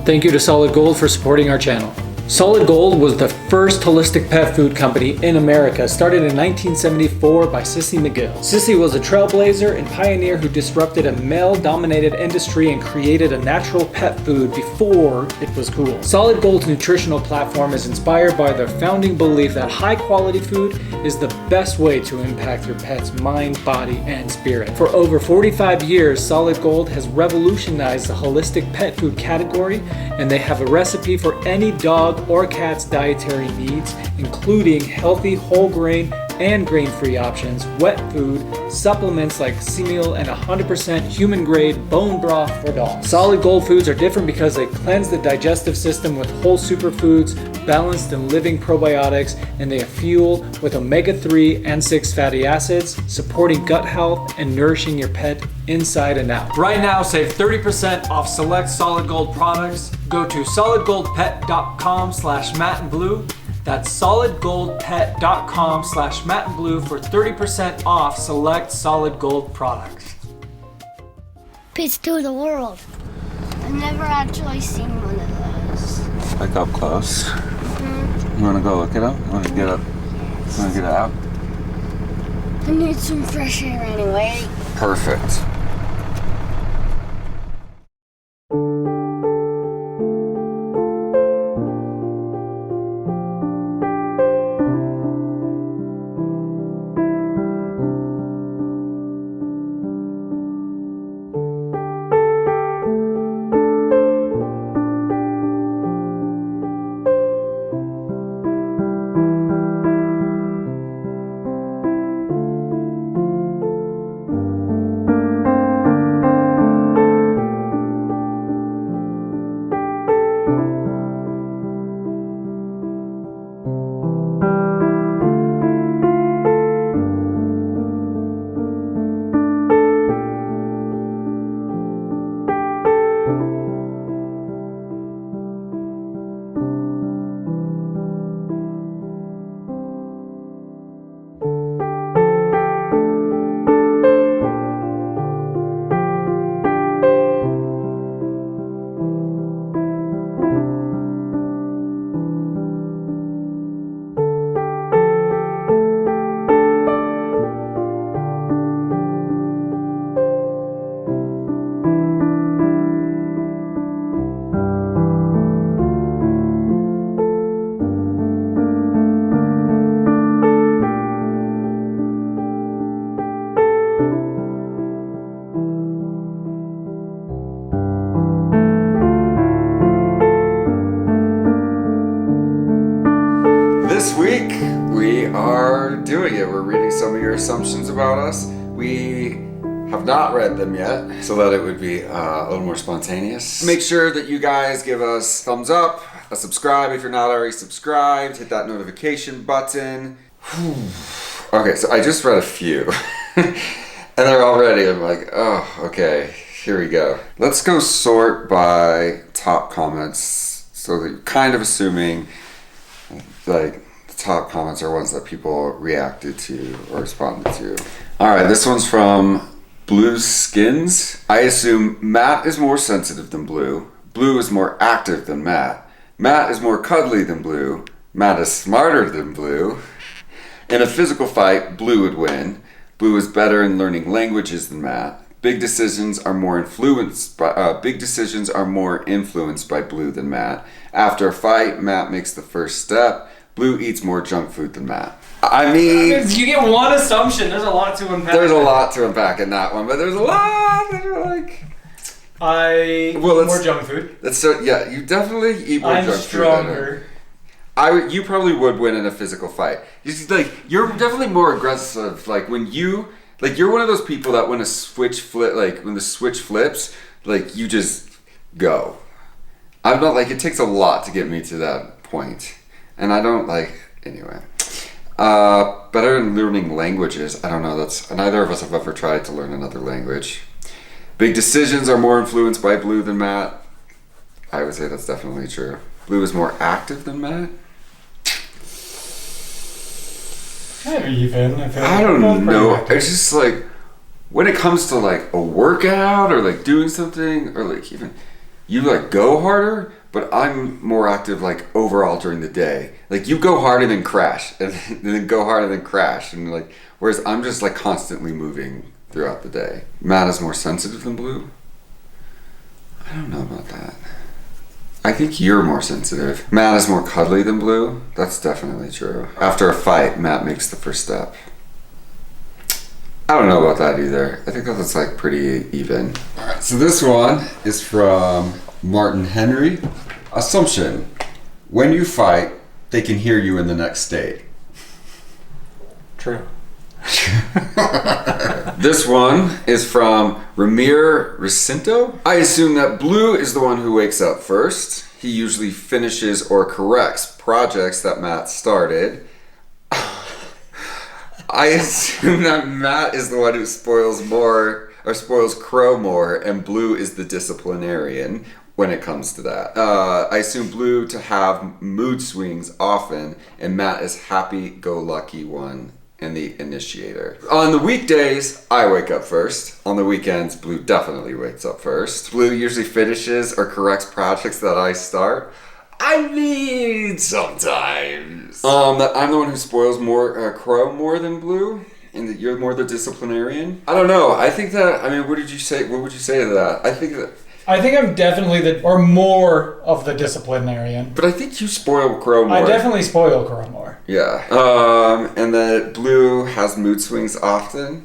Thank you to Solid Gold for supporting our channel. Solid Gold was the first holistic pet food company in America, started in 1974 by Sissy McGill. Sissy was a trailblazer and pioneer who disrupted a male-dominated industry and created a natural pet food before it was cool. Solid Gold's nutritional platform is inspired by their founding belief that high-quality food is the best way to impact your pet's mind, body, and spirit. For over 45 years, Solid Gold has revolutionized the holistic pet food category, and they have a recipe for any dog or cat's dietary needs, including healthy whole grain and grain-free options, wet food, supplements like Semeal, and 100% human-grade bone broth for dogs. Solid Gold foods are different because they cleanse the digestive system with whole superfoods, balanced and living probiotics, and they are fueled with omega-3 and 6 fatty acids, supporting gut health and nourishing your pet inside and out. Right now, save 30% off select Solid Gold products. Go to solidgoldpet.com/mattandblue. That's solidgoldpet.com/mattandblue for 30% off select Solid Gold products. Peace to the world. I've never actually seen one of those. Like up close. You want to go look it up? You want to get up? You want to get out? I need some fresh air anyway. Perfect. This week, we are doing it. We're reading some of your assumptions about us. We have not read them yet, so that it would be a little more spontaneous. Make sure that you guys give us thumbs up, a subscribe if you're not already subscribed, hit that notification button. Okay, so I just read a few, and they're already, I'm like, oh, okay, here we go. Let's go sort by top comments, so that you're kind of assuming, like, the top comments are ones that people reacted to or responded to. All right, this one's from Blue Skins. I assume Matt is more sensitive than Blue. Blue is more active than Matt. Matt is more cuddly than Blue. Matt is smarter than Blue. In a physical fight, Blue would win. Blue is better in learning languages than Matt. Big decisions are more influenced by Blue than Matt. After a fight, Matt makes the first step. Blue eats more junk food than Matt. I mean, you get one assumption. There's a lot to unpack. There's a lot to unpack in that one, but there's a lot that are like. Eat more junk food. Yeah, you definitely eat more junk food. I'm stronger. You probably would win in a physical fight. You're definitely more aggressive. Like when you're one of those people that when the switch flips, like you just go. I'm not like, it takes a lot to get me to that point. And I don't anyway. Better in learning languages. I don't know, neither of us have ever tried to learn another language. Big decisions are more influenced by Blue than Matt. I would say that's definitely true. Blue is more active than Matt. Kind of even. I don't know. It's just like, when it comes to like a workout or like doing something or like even you like go harder, but I'm more active like overall during the day. Like you go hard and then crash, and then go hard and then crash, and like whereas I'm just like constantly moving throughout the day. Matt is more sensitive than Blue. I don't know about that. I think you're more sensitive. Matt is more cuddly than Blue. That's definitely true. After a fight, Matt makes the first step. I don't know about that either. I think that's like pretty even. All right, so this one is from Martin Henry. Assumption: when you fight, they can hear you in the next state. True. This one is from Ramir Recinto. I assume that Blue is the one who wakes up first. He usually finishes or corrects projects that Matt started. I assume that Matt is the one who spoils Crow more, and Blue is the disciplinarian when it comes to that. I assume Blue to have mood swings often, and Matt is happy-go-lucky one and the initiator. On the weekdays, I wake up first. On the weekends, Blue definitely wakes up first. Blue usually finishes or corrects projects that I start. I mean, sometimes. That I'm the one who spoils Crow more than Blue, and that you're more the disciplinarian. I don't know. I think that. I mean, what would you say to that? I think I'm definitely more of the disciplinarian. But I think you spoil Crow more. I definitely spoil Crow more. Yeah. And that Blue has mood swings often.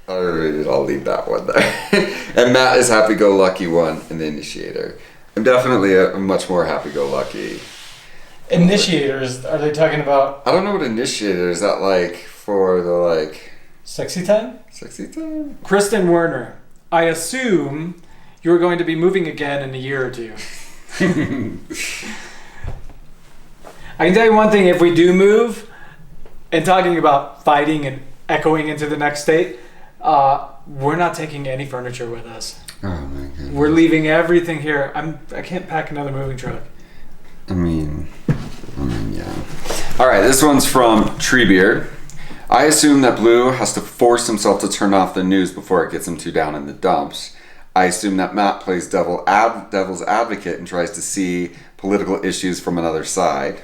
I'll leave that one there. And Matt is happy-go-lucky one and the initiator. I'm definitely a much more happy-go-lucky. Initiators, are they talking about? I don't know what initiator is. That like for the like sexy time? Sexy time? Kristen Werner, I assume you're going to be moving again in a year or two. I can tell you one thing, if we do move, and talking about fighting and echoing into the next state, we're not taking any furniture with us. Oh my goodness. We're leaving everything here. I can't pack another moving truck. I mean, yeah. All right, this one's from Treebeard. I assume that Blue has to force himself to turn off the news before it gets him too down in the dumps. I assume that Matt plays devil's advocate and tries to see political issues from another side.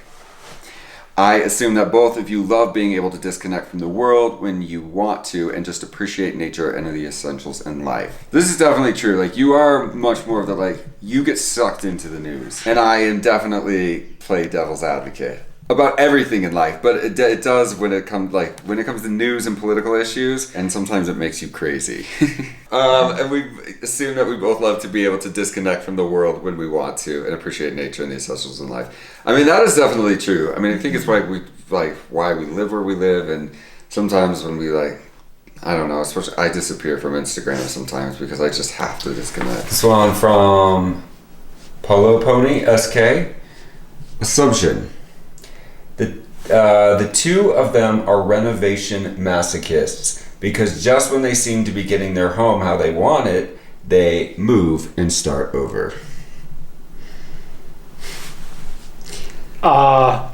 I assume that both of you love being able to disconnect from the world when you want to and just appreciate nature and the essentials in life. This is definitely true. Like, you are much more of the, like, you get sucked into the news. And I am definitely play devil's advocate about everything in life, but it does when it comes to news and political issues, and sometimes it makes you crazy. And we assume that we both love to be able to disconnect from the world when we want to and appreciate nature and the essentials in life. I mean, that is definitely true. I mean, I think it's why we live where we live, and sometimes when we I don't know, especially I disappear from Instagram sometimes because I just have to disconnect. This one from Polo Pony SK. Assumption. The two of them are renovation masochists because just when they seem to be getting their home how they want it, they move and start over. Yeah,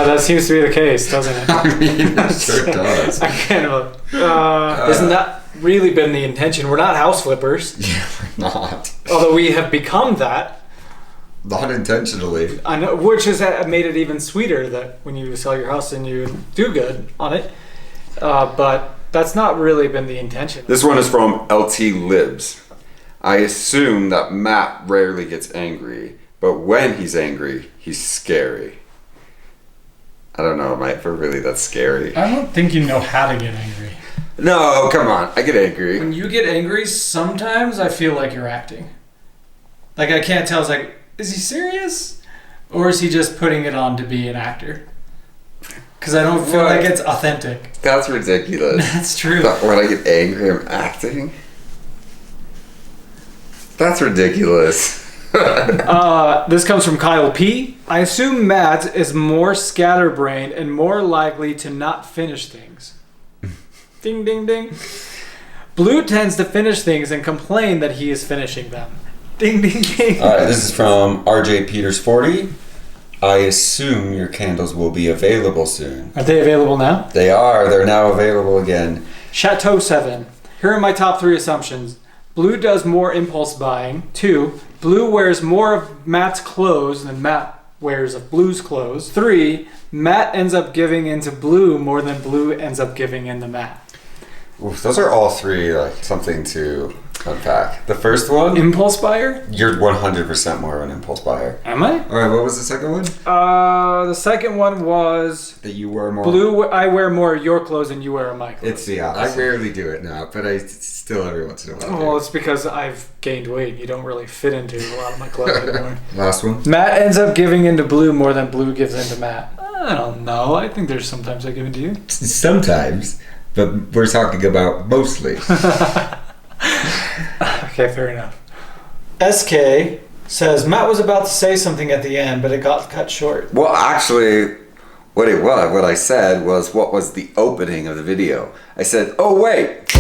that seems to be the case, doesn't it? I mean, it sure does. Isn't that really been the intention? We're not house flippers. Yeah, we're not. Although we have become that. Not intentionally. I know, which has made it even sweeter that when you sell your house and you do good on it. But that's not really been the intention. This one is from LT Libs. I assume that Matt rarely gets angry, but when he's angry, he's scary. I don't know, Mike, but really that's scary. I don't think you know how to get angry. No, come on, I get angry. When you get angry, sometimes I feel like you're acting. Like, I can't tell, it's like, is he serious? Or is he just putting it on to be an actor? Because I don't feel like it's authentic. That's ridiculous. That's true. When I get angry, I'm acting? That's ridiculous. This comes from Kyle P. I assume Matt is more scatterbrained and more likely to not finish things. Ding, ding, ding. Blue tends to finish things and complain that he is finishing them. Ding, ding, ding. Alright, this is from RJ Peters 40. I assume your candles will be available soon. Are they available now? They are. They're now available again. Chateau 7. Here are my top 3 assumptions. Blue does more impulse buying. 2, Blue wears more of Matt's clothes than Matt wears of Blue's clothes. 3, Matt ends up giving into Blue more than Blue ends up giving into Matt. Oof, those are all 3 like something to unpack. The first one, Impulse buyer? you're 100% more of an impulse buyer. Am I? All right, what was the second one? The second one was That you were more. Blue. I wear more of your clothes than you wear of my clothes. It's the opposite. I rarely do it now, but I still every once in a while. Well, it's because I've gained weight. You don't really fit into a lot of my clothes anymore. Last one. Matt ends up giving into Blue more than Blue gives into Matt. I don't know. I think there's sometimes I give into you. Sometimes, but we're talking about mostly. Okay, fair enough. SK says Matt was about to say something at the end, but it got cut short. Well, actually, what I said was what was the opening of the video. I said, "Oh wait,